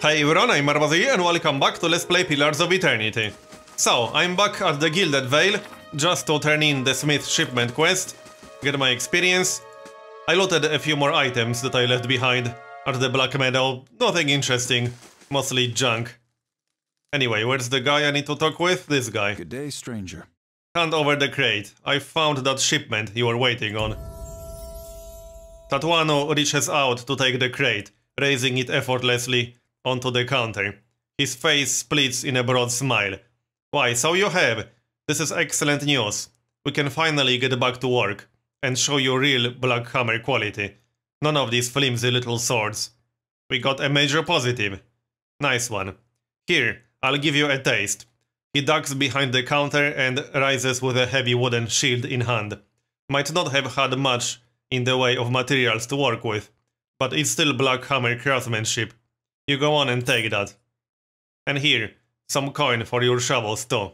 Hey everyone, I'm Marbozir and welcome back to Let's Play Pillars of Eternity. So, I'm back at the Gilded Vale, just to turn in the Smith shipment quest, get my experience. I looted a few more items that I left behind at the Black Meadow, nothing interesting, mostly junk. Anyway, where's the guy I need to talk with? This guy. Good day, stranger. Hand over the crate, I found that shipment you were waiting on. Tatuano reaches out to take the crate, raising it effortlessly onto the counter. His face splits in a broad smile. Why, so you have. This is excellent news. We can finally get back to work and show you real Black Hammer quality. None of these flimsy little swords. We got a major positive. Nice one. Here, I'll give you a taste. He ducks behind the counter and rises with a heavy wooden shield in hand. Might not have had much in the way of materials to work with, but it's still Black Hammer craftsmanship. You go on and take that. And here, some coin for your shovels too.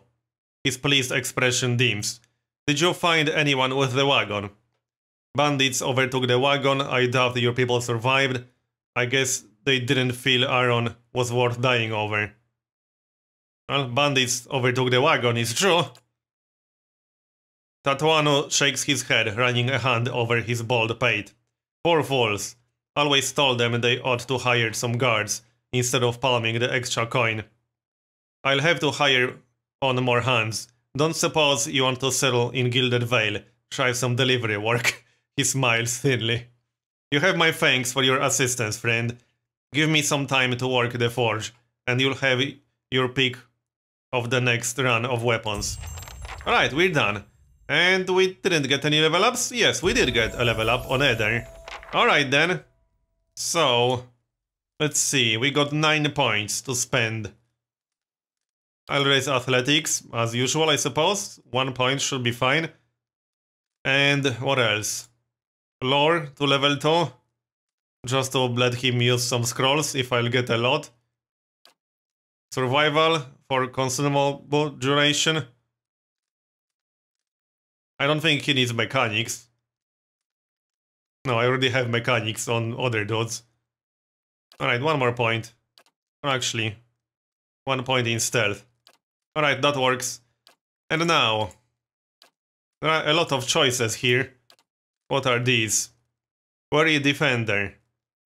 His pleased expression dims. Did you find anyone with the wagon? Bandits overtook the wagon, I doubt your people survived. I guess they didn't feel Aaron was worth dying over. Well, bandits overtook the wagon, it's true. Tatuano shakes his head, running a hand over his bald pate. Poor fools. Always told them they ought to hire some guards, instead of palming the extra coin. I'll have to hire on more hands. Don't suppose you want to settle in Gilded Vale, try some delivery work. He smiles thinly. You have my thanks for your assistance, friend. Give me some time to work the forge, and you'll have your pick of the next run of weapons. Alright, we're done. And we didn't get any level ups? Yes, we did get a level up on Ether. Alright then. So, let's see, we got 9 points to spend. I'll raise athletics, as usual I suppose. 1 point should be fine. And what else? Lore to level 2. Just to let him use some scrolls if I'll get a lot. Survival for consumable duration. I don't think he needs mechanics. No, I already have mechanics on other dudes. Alright, 1 more point. Or actually, 1 point in stealth. Alright, that works. And now, there are a lot of choices here. What are these? Worry Defender.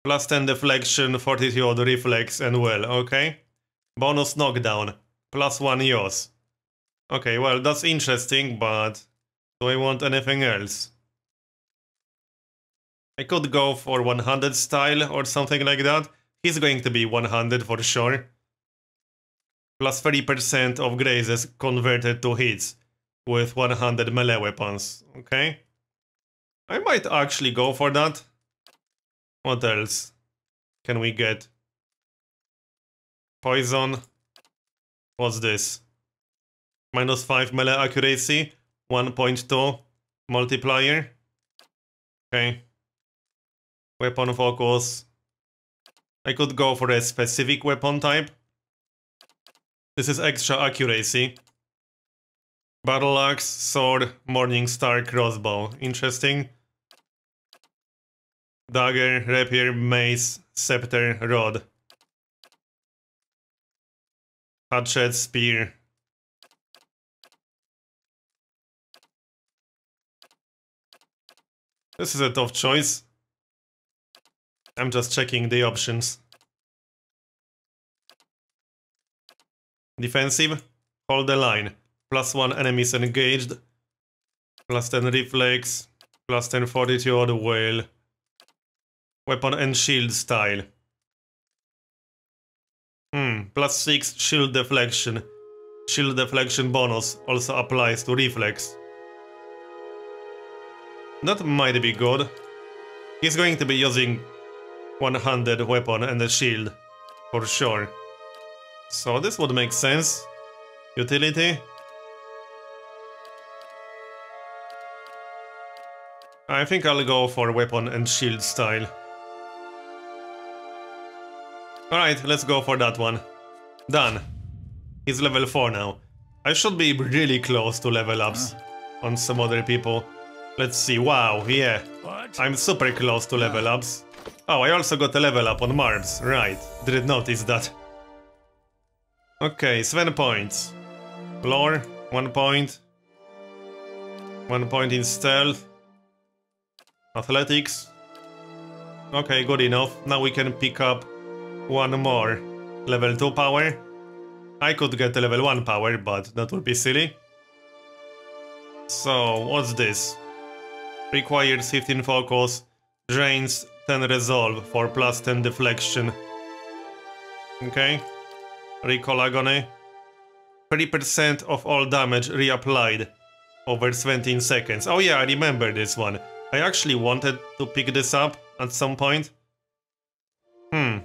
Plus 10 deflection, fortitude, reflex, and well, okay. Bonus knockdown. Plus 1 yaws. Okay, well, that's interesting, but do I want anything else? I could go for 100 style or something like that. He's going to be 100 for sure. Plus 30% of grazes converted to hits with 100 melee weapons. Okay. I might actually go for that. What else can we get? Poison. What's this? Minus 5 melee accuracy. 1.2 multiplier. Okay. Weapon focus. I could go for a specific weapon type. This is extra accuracy. Battle axe, sword, morning star, crossbow. Interesting. Dagger, rapier, mace, scepter, rod. Hatchet, spear. This is a tough choice. I'm just checking the options. Defensive, hold the line. Plus 1 enemies engaged. Plus 10 reflex. Plus 10 fortitude, whale. Weapon and shield style. Plus 6 shield deflection. Shield deflection bonus also applies to reflex. That might be good. He's going to be using 100 weapon and a shield, for sure. So this would make sense. Utility. I think I'll go for weapon and shield style. Alright, let's go for that one. Done. He's level 4 now. I should be really close to level ups on some other people. Let's see, wow, yeah. I'm super close to level ups. Oh, I also got a level up on Marbs, right, didn't notice that. Okay, 7 points. Lore, 1 point. 1 point in stealth. Athletics. Okay, good enough. Now we can pick up 1 more. Level 2 power. I could get a level 1 power, but that would be silly. So, what's this? Requires 15 focus, drains 10 resolve for plus 10 deflection. Okay. Recall agony. 30% of all damage reapplied over 17 seconds. Oh yeah, I remember this one. I actually wanted to pick this up at some point. Yeah,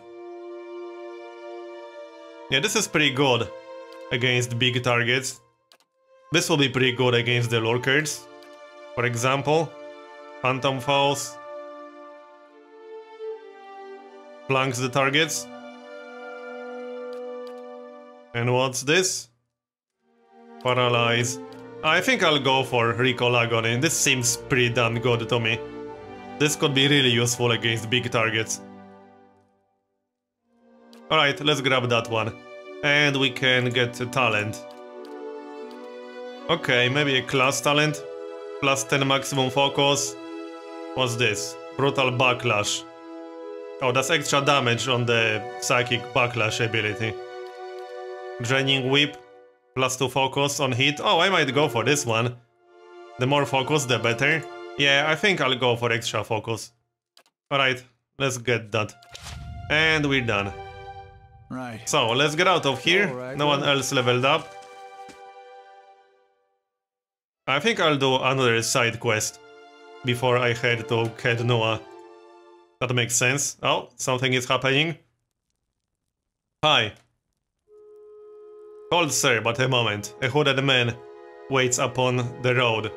this is pretty good against big targets. This will be pretty good against the lurkers. For example, Phantom Foes. Flanks the targets. And what's this? Paralyze. I think I'll go for Recall Agony. This seems pretty damn good to me. This could be really useful against big targets. Alright, let's grab that one. And we can get a talent. Okay, maybe a class talent. Plus 10 maximum focus. What's this? Brutal Backlash. Oh, that's extra damage on the Psychic Backlash ability. Draining Whip. Plus 2 focus on hit. Oh, I might go for this one. The more focus, the better. Yeah, I think I'll go for extra focus. Alright, let's get that. And we're done. Right. So, let's get out of here. Right, no one else leveled up. I think I'll do another side quest before I head to Ked Noah. That makes sense. Oh, something is happening. Hi. Hold, sir, but a moment. A hooded man waits upon the road,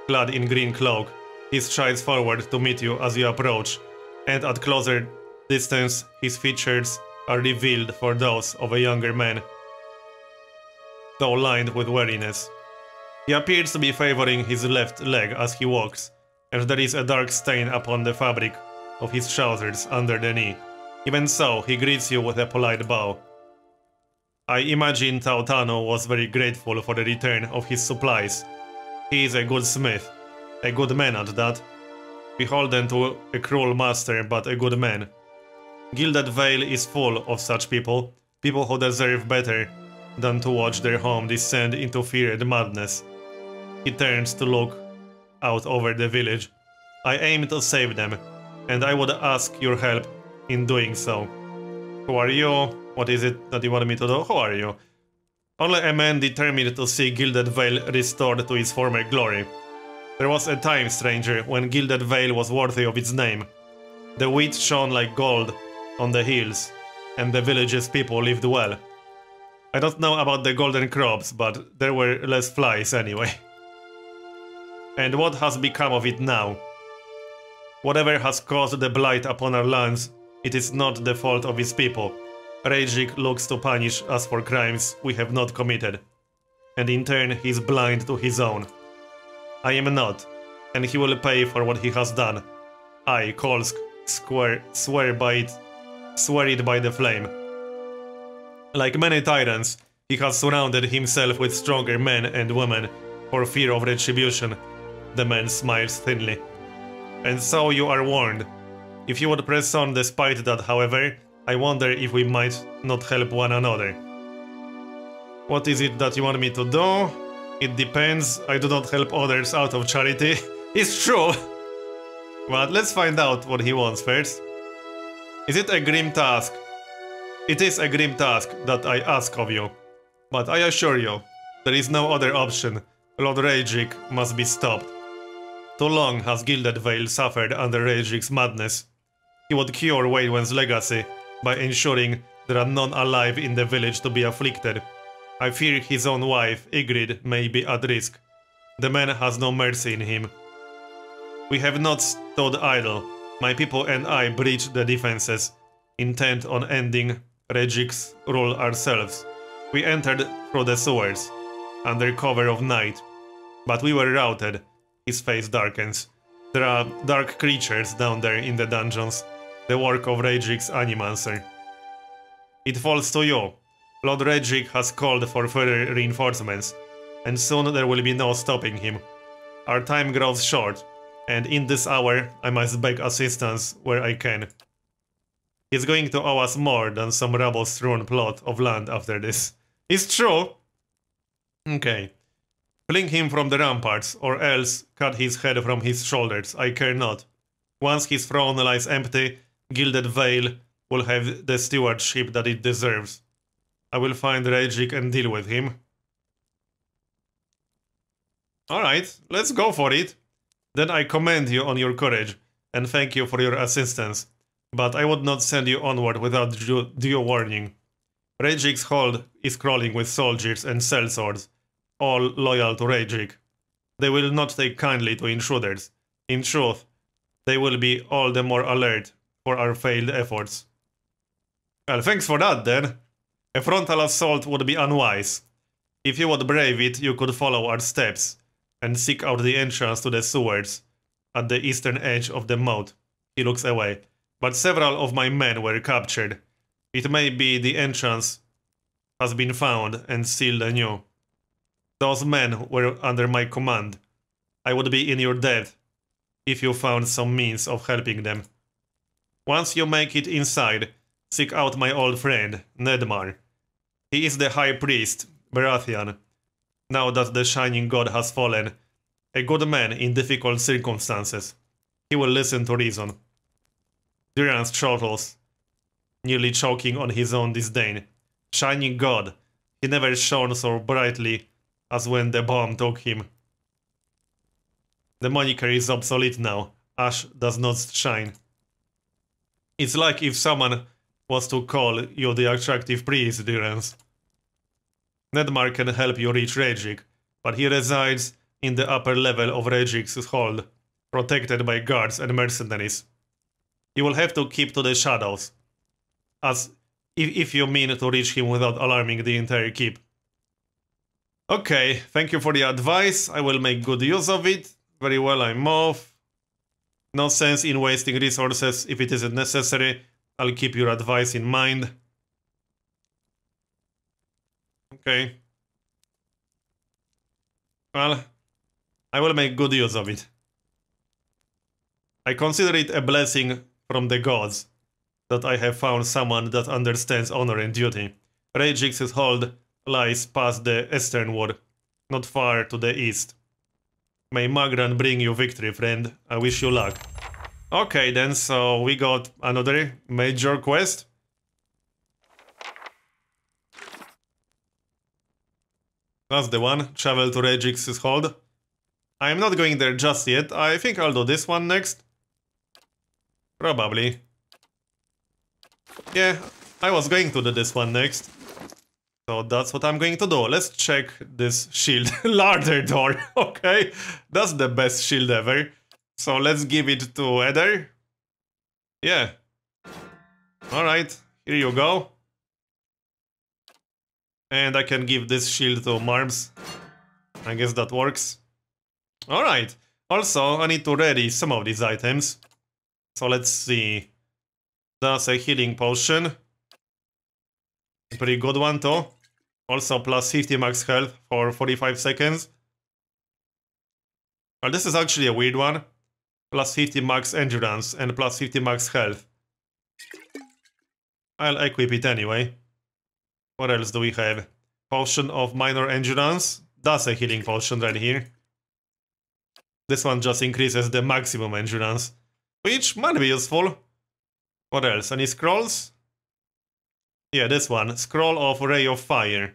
clad in green cloak. He strides forward to meet you as you approach, and at closer distance, his features are revealed for those of a younger man, though lined with weariness. He appears to be favoring his left leg as he walks, and there is a dark stain upon the fabric of his trousers under the knee. Even so, he greets you with a polite bow. I imagine Tautano was very grateful for the return of his supplies. He is a good smith, a good man at that, beholden to a cruel master but a good man. Gilded Vale is full of such people, people who deserve better than to watch their home descend into fear and madness. He turns to look out over the village. I aim to save them, and I would ask your help in doing so. Who are you? What is it that you want me to do? Who are you? Only a man determined to see Gilded Vale restored to its former glory. There was a time, stranger, when Gilded Vale was worthy of its name. The wheat shone like gold on the hills, and the village's people lived well. I don't know about the golden crops, but there were less flies anyway. And what has become of it now? Whatever has caused the blight upon our lands, it is not the fault of his people. Rajik looks to punish us for crimes we have not committed, and in turn he is blind to his own. I am not, and he will pay for what he has done. I, Kolsk, swear it by the flame. Like many tyrants, he has surrounded himself with stronger men and women for fear of retribution. The man smiles thinly. And so you are warned. If you would press on despite that, however, I wonder if we might not help one another. What is it that you want me to do? It depends. I do not help others out of charity. It's true! But let's find out what he wants first. Is it a grim task? It is a grim task that I ask of you. But I assure you, there is no other option. Lord Rajik must be stopped. Too long has Gilded Vale suffered under Rajik's madness. He would cure Waylwen's legacy by ensuring there are none alive in the village to be afflicted. I fear his own wife, Ygritte, may be at risk. The man has no mercy in him. We have not stood idle. My people and I breached the defenses, intent on ending Rajik's rule ourselves. We entered through the sewers, under cover of night, but we were routed. His face darkens. There are dark creatures down there in the dungeons. the work of Ragek's Animancer. It falls to you. Lord Ragek has called for further reinforcements, and soon there will be no stopping him. Our time grows short, and in this hour I must beg assistance where I can. He's going to owe us more than some rubble-strewn plot of land after this. It's true! Okay. Fling him from the ramparts, or else cut his head from his shoulders, I care not. Once his throne lies empty, Gilded Vale will have the stewardship that it deserves. I will find Ragek and deal with him. Alright, let's go for it. Then I commend you on your courage, and thank you for your assistance. But I would not send you onward without due warning. Ragek's hold is crawling with soldiers and sellswords, all loyal to Ragek. They will not take kindly to intruders. In truth, they will be all the more alert for our failed efforts. Well, thanks for that then. A frontal assault would be unwise. If you would brave it, you could follow our steps and seek out the entrance to the sewers at the eastern edge of the moat. He looks away. But several of my men were captured. It may be the entrance has been found and sealed anew. Those men were under my command. I would be in your debt if you found some means of helping them. Once you make it inside, seek out my old friend, Nedmar. He is the High Priest, Baratheon. Now that the Shining God has fallen, a good man in difficult circumstances. He will listen to reason. Duran chortles, nearly choking on his own disdain. Shining God, he never shone so brightly as when the bomb took him. The moniker is obsolete now. Ash does not shine. It's like if someone was to call you the attractive priest, Durance. Nedmar can help you reach Ragek, but he resides in the upper level of Ragek's hold, protected by guards and mercenaries. You will have to keep to the shadows, as if you mean to reach him without alarming the entire keep. Okay, thank you for the advice. I will make good use of it. Very well, I'm off. No sense in wasting resources if it isn't necessary. I'll keep your advice in mind. Okay. Well, I will make good use of it. I consider it a blessing from the gods that I have found someone that understands honor and duty. Ragek's hold lies past the eastern wood, not far to the east. May Magran bring you victory, friend. I wish you luck. Okay then, so we got another major quest. That's the one. Travel to Ragek's hold. I'm not going there just yet. I think I'll do this one next. Probably. Yeah, I was going to do this one next. So that's what I'm going to do. Let's check this shield. Larder door. Okay, that's the best shield ever. So let's give it to Eder. Yeah. Alright, here you go. And I can give this shield to Marbs. I guess that works. Alright. Also, I need to ready some of these items. So let's see. That's a healing potion. Pretty good one too. Also plus 50 max health for 45 seconds. Well, this is actually a weird one. Plus 50 max endurance and plus 50 max health. I'll equip it anyway. What else do we have? Potion of minor endurance. That's a healing potion right here. This one just increases the maximum endurance, which might be useful. What else? Any scrolls? Yeah, this one. Scroll of Ray of Fire.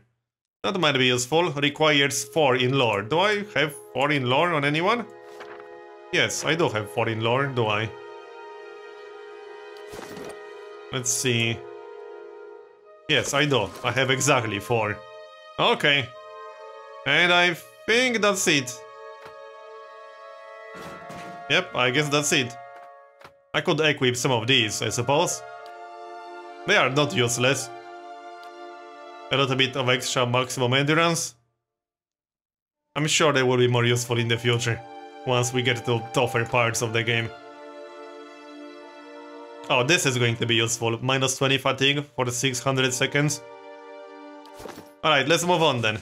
That might be useful. Requires 4 in lore. Do I have 4 in lore on anyone? Yes, I do have 4 in lore, do I? Let's see. Yes, I do. I have exactly 4. Okay. And I think that's it. Yep, I guess that's it. I could equip some of these, I suppose. They are not useless. A little bit of extra maximum endurance. I'm sure they will be more useful in the future, once we get to tougher parts of the game. Oh, this is going to be useful. Minus 20 fatigue for 600 seconds. Alright, let's move on then.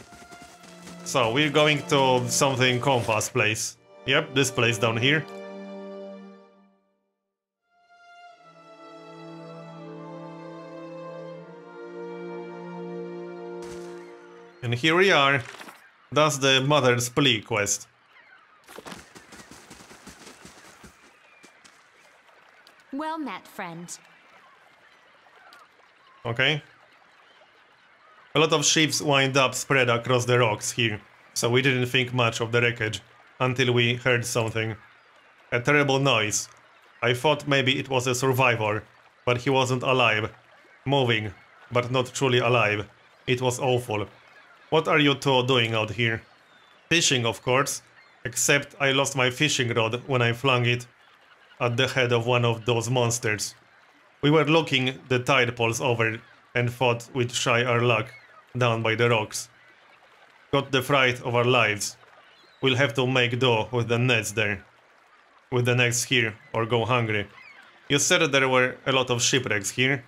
So, we're going to something compass place. Yep, this place down here. And here we are. That's the Mother's Plea quest. Well met, friend. Okay. A lot of ships wind up spread across the rocks here, so we didn't think much of the wreckage until we heard something. A terrible noise. I thought maybe it was a survivor, but he wasn't alive. Moving, but not truly alive. It was awful. What are you two doing out here? Fishing, of course, except I lost my fishing rod when I flung it at the head of one of those monsters. We were looking the tide pools over and thought we'd try our luck down by the rocks. Got the fright of our lives. We'll have to make do with the nets there. With the next here, or go hungry. You said there were a lot of shipwrecks here.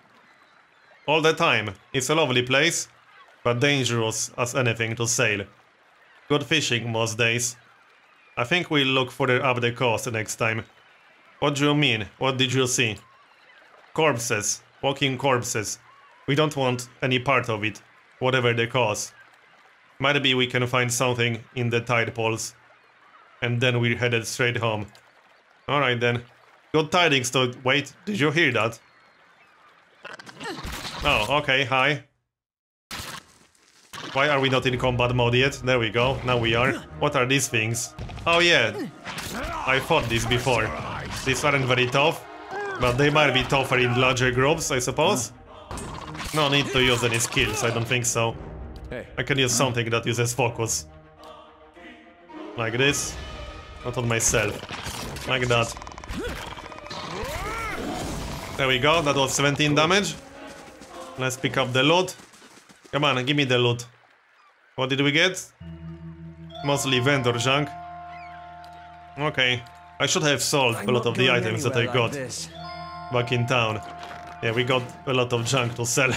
All the time. It's a lovely place, but dangerous as anything to sail. Good fishing most days. I think we'll look further up the coast next time. What do you mean? What did you see? Corpses. Walking corpses. We don't want any part of it, whatever the cause. Maybe we can find something in the tide pools. And then we're headed straight home. Alright then. Good tidings to... Wait, did you hear that? Oh, okay, hi. Why are we not in combat mode yet? There we go, now we are. What are these things? Oh yeah, I fought these before. These aren't very tough, but they might be tougher in larger groups, I suppose. No need to use any skills, I don't think so. I can use something that uses focus. Like this. Not on myself. Like that. There we go, that was 17 damage. Let's pick up the loot. Come on, give me the loot. What did we get? Mostly vendor junk. Okay. I should have sold a lot of the items that I got back in town. Yeah, we got a lot of junk to sell.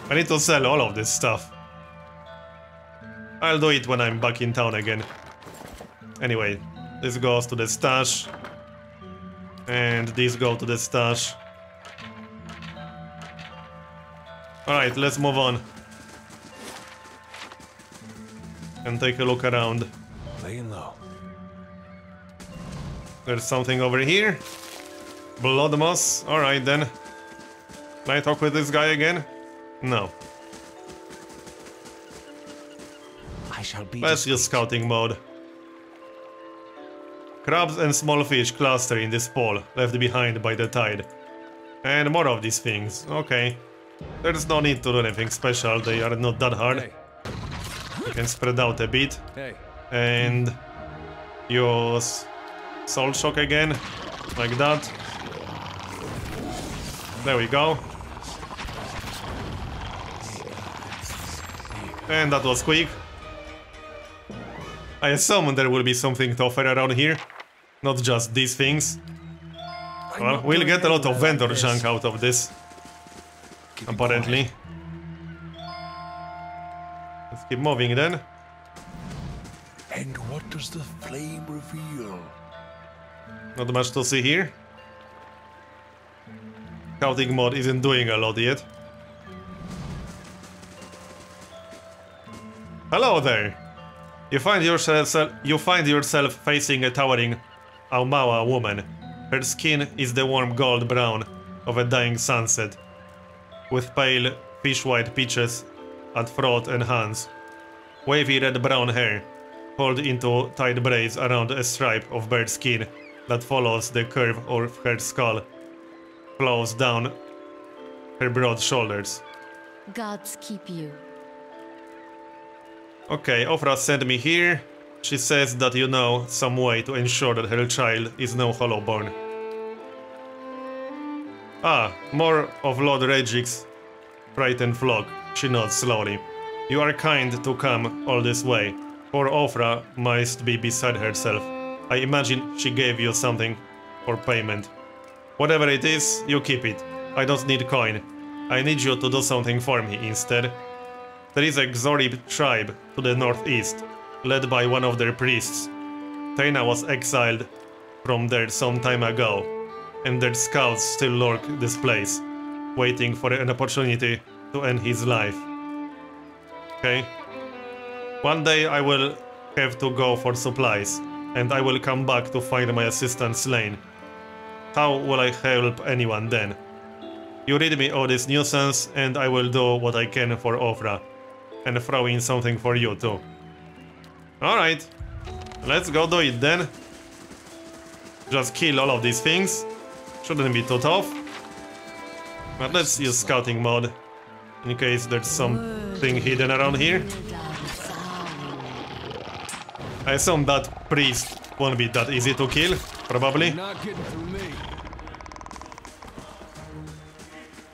I need to sell all of this stuff. I'll do it when I'm back in town again. Anyway, this goes to the stash. And these go to the stash. Alright, let's move on. And take a look around. Laying low. There's something over here. Blood moss. Alright then. Can I talk with this guy again? No. I shall be. Let's use scouting mode. Crabs and small fish cluster in this pool, left behind by the tide. And more of these things. Okay. There's no need to do anything special, they are not that hard. Hey. You can spread out a bit. Hey. And use Soul Shock again, like that. There we go. And that was quick. I assume there will be something tougher around here, not just these things. Well, we'll get a lot of vendor junk out of this, apparently. Let's keep moving then. And what does the flame reveal? Not much to see here. Scouting mode isn't doing a lot yet. Hello there! You find yourself facing a towering Aumaua woman. Her skin is the warm gold brown of a dying sunset, with pale fish-white peaches at throat and hands. Wavy red-brown hair, pulled into tight braids around a stripe of bird skin that follows the curve of her skull, flows down her broad shoulders. Gods keep you. Okay, Ofra sent me here. She says that you know some way to ensure that her child is no hollowborn. Ah, more of Lord Regic's frightened flock. She nods slowly. You are kind to come all this way. Poor Ofra must be beside herself. I imagine she gave you something for payment. Whatever it is, you keep it. I don't need coin. I need you to do something for me instead. There is a Xorib tribe to the northeast, led by one of their priests. Taina was exiled from there some time ago, and their scouts still lurk this place, waiting for an opportunity to end his life. Okay? One day I will have to go for supplies, and I will come back to find my assistant slain. How will I help anyone then? You read me all this nuisance, and I will do what I can for Ofra, and throw in something for you too. Alright, let's go do it then. Just kill all of these things. Shouldn't be too tough. But let's use scouting mode, in case there's something hidden around here. I assume that priest won't be that easy to kill, probably.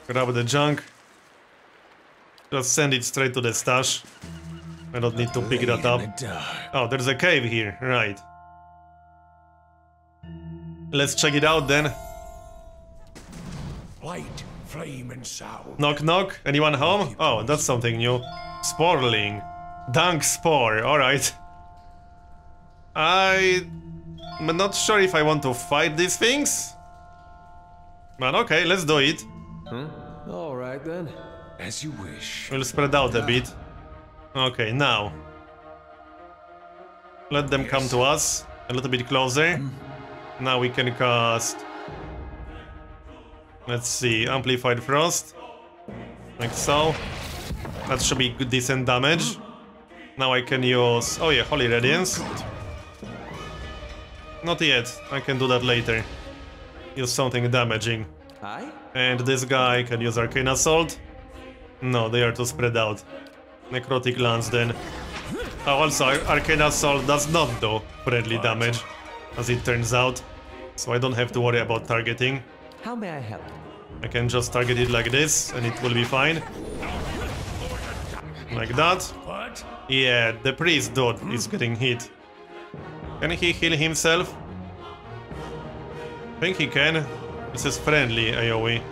Grab the junk. Just send it straight to the stash. I don't need to pick that up. Oh, there's a cave here, right. Let's check it out then. Light, flame, and sound. Knock knock, anyone home? Oh, that's something new. Sporling. Dunk Spore, alright. I'm not sure if I want to fight these things. But okay, let's do it. Huh? Alright then. As you wish. We'll spread out a bit. Okay, now. Let them come to us a little bit closer. Now we can cast... Let's see, Amplified Frost. Like so. That should be good, decent damage. Now I can use... Oh yeah, Holy Radiance. Not yet, I can do that later. Use something damaging. Aye? And this guy can use Arcane Assault. No, they are too spread out. Necrotic Lance then. Oh, also, Arcane Assault does not do friendly damage, as it turns out. So I don't have to worry about targeting. How may I help? I can just target it like this, and it will be fine. Like that. What? Yeah, the priest dude is getting hit. Can he heal himself? I think he can. This is friendly AoE.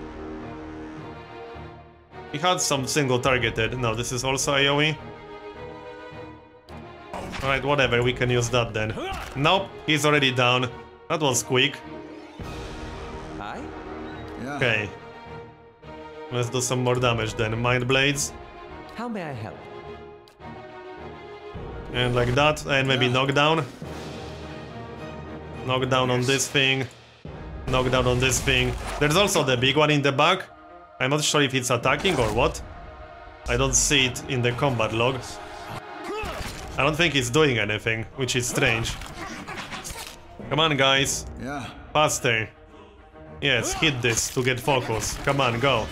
He had some single targeted. No, this is also AoE. Alright, whatever, we can use that then. Nope, he's already down. That was quick. Aye? Yeah. Okay. Let's do some more damage then. Mind Blades. How may I help? And like that, and maybe knockdown. Knockdown on this thing. Knockdown on this thing. There's also the big one in the back. I'm not sure if it's attacking or what. I don't see it in the combat log. I don't think it's doing anything, which is strange. Come on, guys. Yeah. Faster. Yes, hit this to get focus. Come on, go.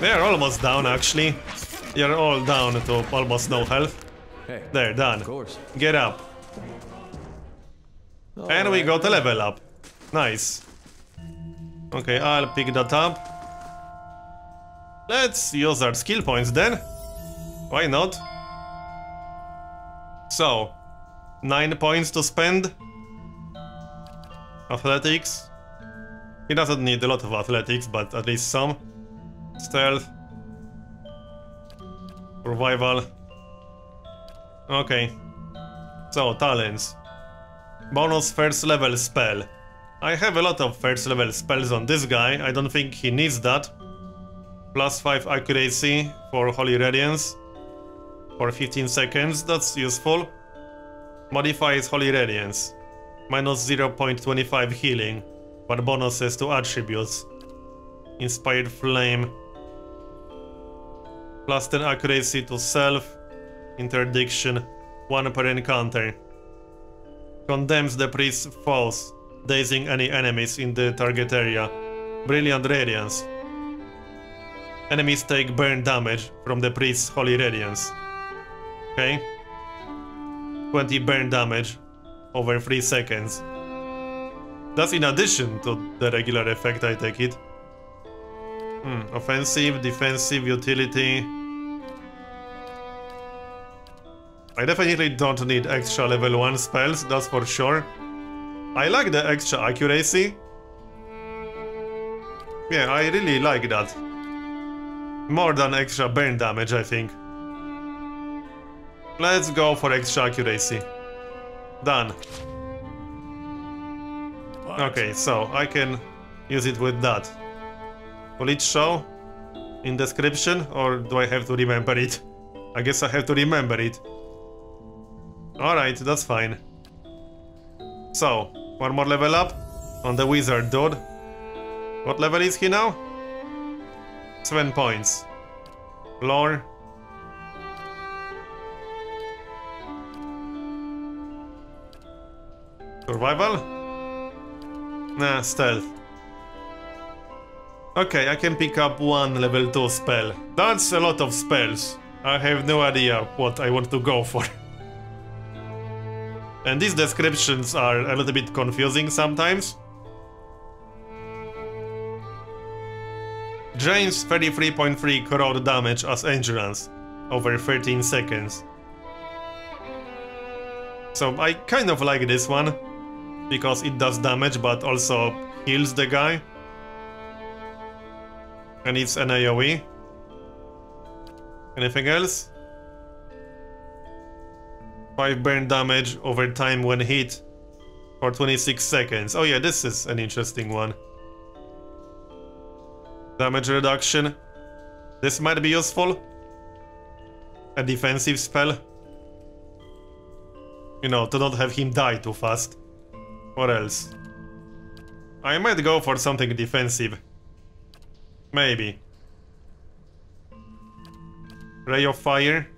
They are almost down, actually. You're all down to almost no health. Hey. There, done. Of course. Get up. And we got a level up. Nice. Okay, I'll pick that up. Let's use our skill points then. Why not? So, 9 points to spend. Athletics. He doesn't need a lot of athletics, but at least some. Stealth. Survival. Okay. So, talents. Bonus first level spell. I have a lot of first level spells on this guy. I don't think he needs that. Plus 5 accuracy for Holy Radiance. For 15 seconds, that's useful. Modifies Holy Radiance. Minus 0.25 healing, but bonuses to attributes. Inspired Flame. Plus 10 accuracy to self. Interdiction. 1 per encounter. Condemns the priest's foes, dazing any enemies in the target area. Brilliant Radiance. Enemies take burn damage from the priest's Holy Radiance. Okay. 20 burn damage over 3 seconds. That's in addition to the regular effect, I take it. Offensive, defensive, utility. I definitely don't need extra level 1 spells, that's for sure. I like the extra accuracy. Yeah, I really like that. More than extra burn damage, I think. Let's go for extra accuracy. Done. Okay, so I can use it with that. Will it show in description, or do I have to remember it? I guess I have to remember it. Alright, that's fine. So, one more level up on the wizard dude. What level is he now? 7 points. Lore. Survival? Nah, stealth. Okay, I can pick up one level 2 spell. That's a lot of spells. I have no idea what I want to go for. And these descriptions are a little bit confusing sometimes. Drains 33.3 corrode damage as endurance over 13 seconds. So I kind of like this one, because it does damage but also heals the guy. And it's an AoE. Anything else? 5 burn damage over time when hit for 26 seconds. Oh yeah, this is an interesting one. Damage reduction. This might be useful. A defensive spell. You know, to not have him die too fast. What else? I might go for something defensive. Maybe. Ray of Fire.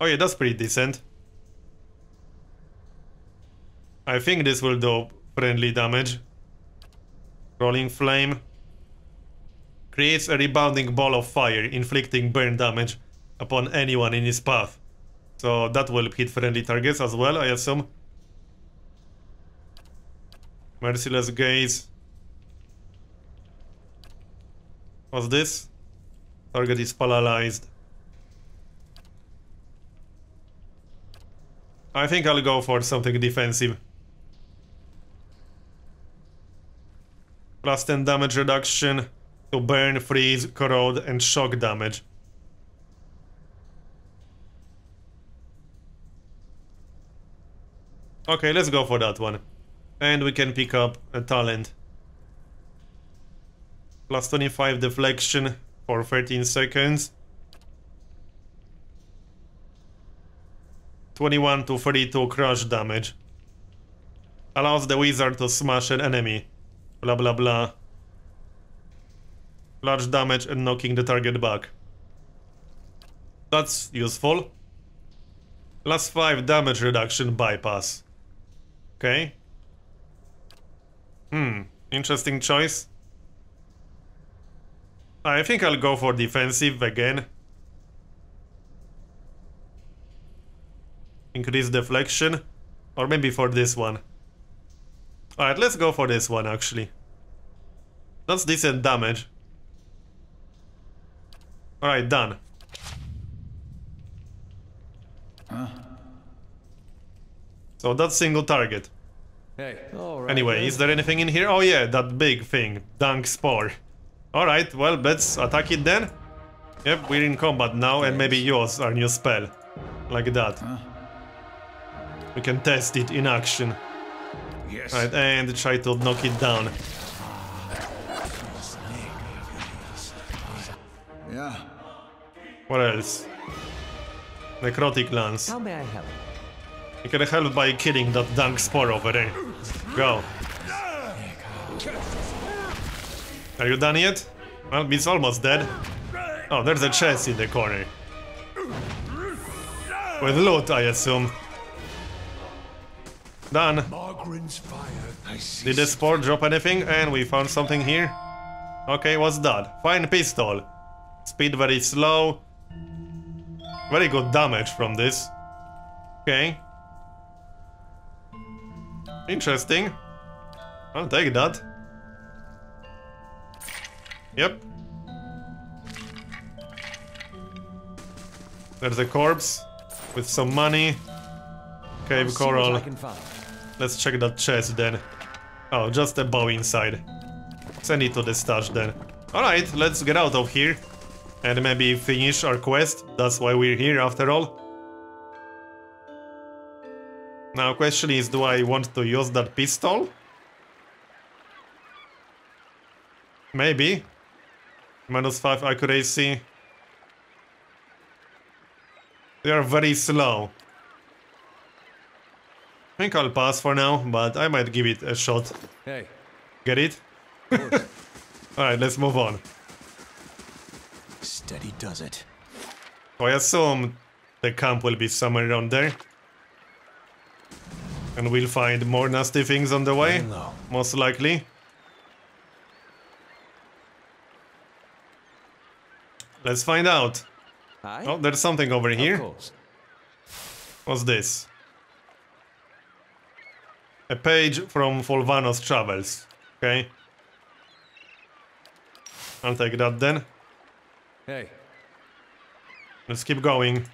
Oh yeah, that's pretty decent. I think this will do friendly damage. Rolling Flame. Creates a rebounding ball of fire, inflicting burn damage upon anyone in his path. So that will hit friendly targets as well, I assume. Merciless Gaze. What's this? Target is paralyzed. I think I'll go for something defensive. Plus 10 damage reduction to burn, freeze, corrode, and shock damage. Okay, let's go for that one. And we can pick up a talent. Plus 25 deflection for 13 seconds. 21 to 32 crush damage. Allows the wizard to smash an enemy. Blah blah blah. Large damage and knocking the target back. That's useful. Plus 5 damage reduction bypass. Okay. Interesting choice. I think I'll go for defensive again. Increase deflection. Or maybe for this one. Alright, let's go for this one actually. That's decent damage. Alright, done. So that's single target. Hey, all right. Anyway, is there anything in here? Oh yeah, that big thing. Dunk Spore. Alright, well, let's attack it then. Yep, we're in combat now and maybe use our new spell. Like that. We can test it in action. Yes. Right, and try to knock it down. Yeah. What else? Necrotic Lance. How may I help? You can help by killing that Dunk Spore over there. Go. Are you done yet? Well, he's almost dead. Oh, there's a chest in the corner. With loot, I assume. Done. Did the spore drop anything? And we found something here. Okay, what's that? Fine pistol. Speed very slow. Very good damage from this. Okay. Interesting. I'll take that. Yep. There's a corpse with some money. Cave coral. Let's check that chest then. Oh, just a bow inside. Send it to the stash then. Alright, let's get out of here. And maybe finish our quest. That's why we're here after all. Now question is, do I want to use that pistol? Maybe. -5 accuracy. They are very slow. I think I'll pass for now, but I might give it a shot. Hey. Get it? Alright, let's move on. Steady does it. So I assume the camp will be somewhere around there. And we'll find more nasty things on the way, Hello. most likely. Let's find out. Hi? Oh, there's something over here. Of course. What's this? A page from Volvano's travels. Okay. I'll take that then. Hey. Let's keep going.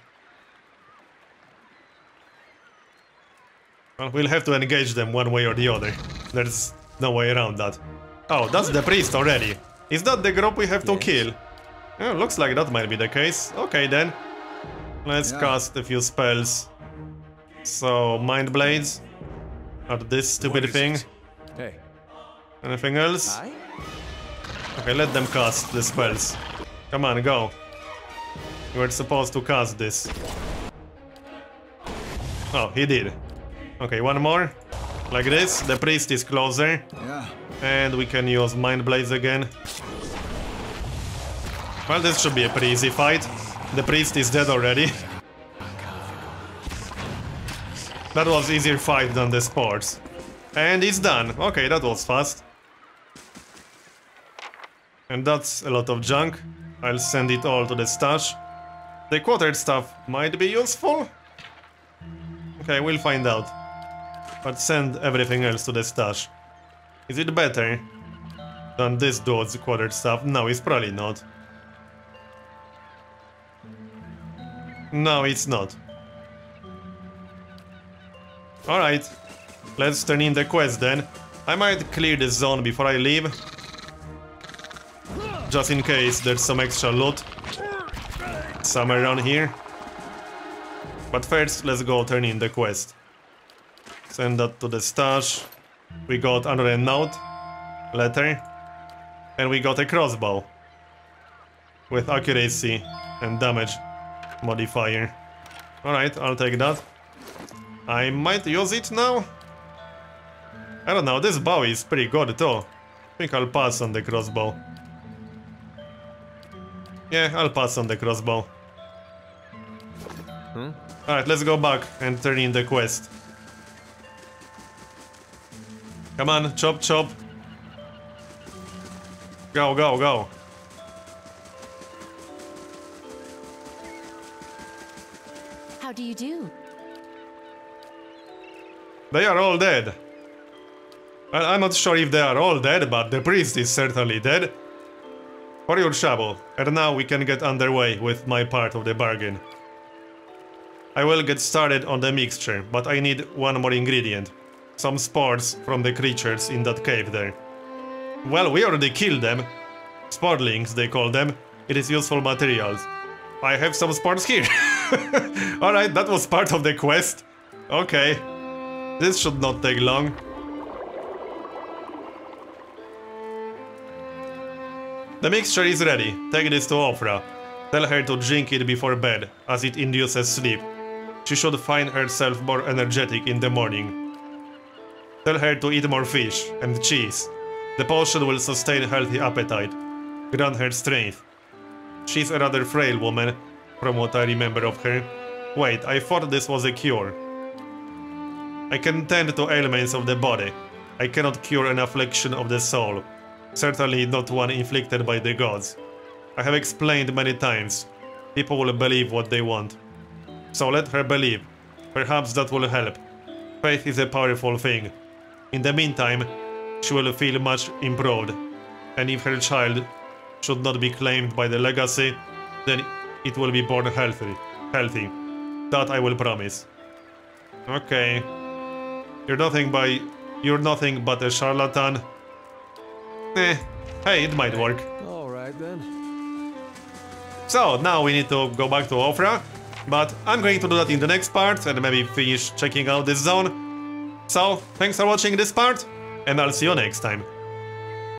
Well, we'll have to engage them one way or the other. There's no way around that. Oh, that's the priest already. Is that the group we have to kill? Oh, looks like that might be the case. Okay then. Let's cast a few spells. So, Mind Blades. At this stupid thing. Hey. Anything else? Hi? Okay, let them cast the spells. Come on, go. You were supposed to cast this. Oh, he did. Okay, one more. Like this. The priest is closer. Yeah. And we can use Mind Blades again. Well, this should be a pretty easy fight. The priest is dead already. That was easier fight than the sports. And it's done. Okay, that was fast. And that's a lot of junk. I'll send it all to the stash. The quartered stuff might be useful. Okay, we'll find out. But send everything else to the stash. Is it better than this dude's quartered stuff? No, it's probably not. No, it's not. Alright, let's turn in the quest then. I might clear the zone before I leave. Just in case there's some extra loot somewhere around here. But first, let's go turn in the quest. Send that to the stash. We got another note, letter, and we got a crossbow with accuracy and damage modifier. Alright, I'll take that. I might use it now. I don't know, this bow is pretty good too. I think I'll pass on the crossbow. Yeah, I'll pass on the crossbow. Alright, let's go back and turn in the quest. Come on, chop chop. Go, go, go. How do you do? They are all dead. Well, I'm not sure if they are all dead, but the priest is certainly dead. For your trouble, and now we can get underway with my part of the bargain. I will get started on the mixture, but I need one more ingredient. Some spores from the creatures in that cave there. Well, we already killed them. Sporelings, they call them. It is useful materials. I have some spores here. Alright, that was part of the quest. Okay. This should not take long. The mixture is ready. Take this to Ophrah. Tell her to drink it before bed, as it induces sleep. She should find herself more energetic in the morning. Tell her to eat more fish and cheese. The potion will sustain healthy appetite. Grant her strength. She's a rather frail woman, from what I remember of her. Wait, I thought this was a cure. I can tend to ailments of the body. I cannot cure an affliction of the soul. Certainly not one inflicted by the gods. I have explained many times. People will believe what they want. So let her believe. Perhaps that will help. Faith is a powerful thing. In the meantime, she will feel much improved. And if her child should not be claimed by the legacy, then it will be born healthy. That I will promise. Okay. You're nothing but a charlatan. Hey, it might work. All right then. So, now we need to go back to Ophrah, but I'm going to do that in the next part and maybe finish checking out this zone. So, thanks for watching this part, and I'll see you next time.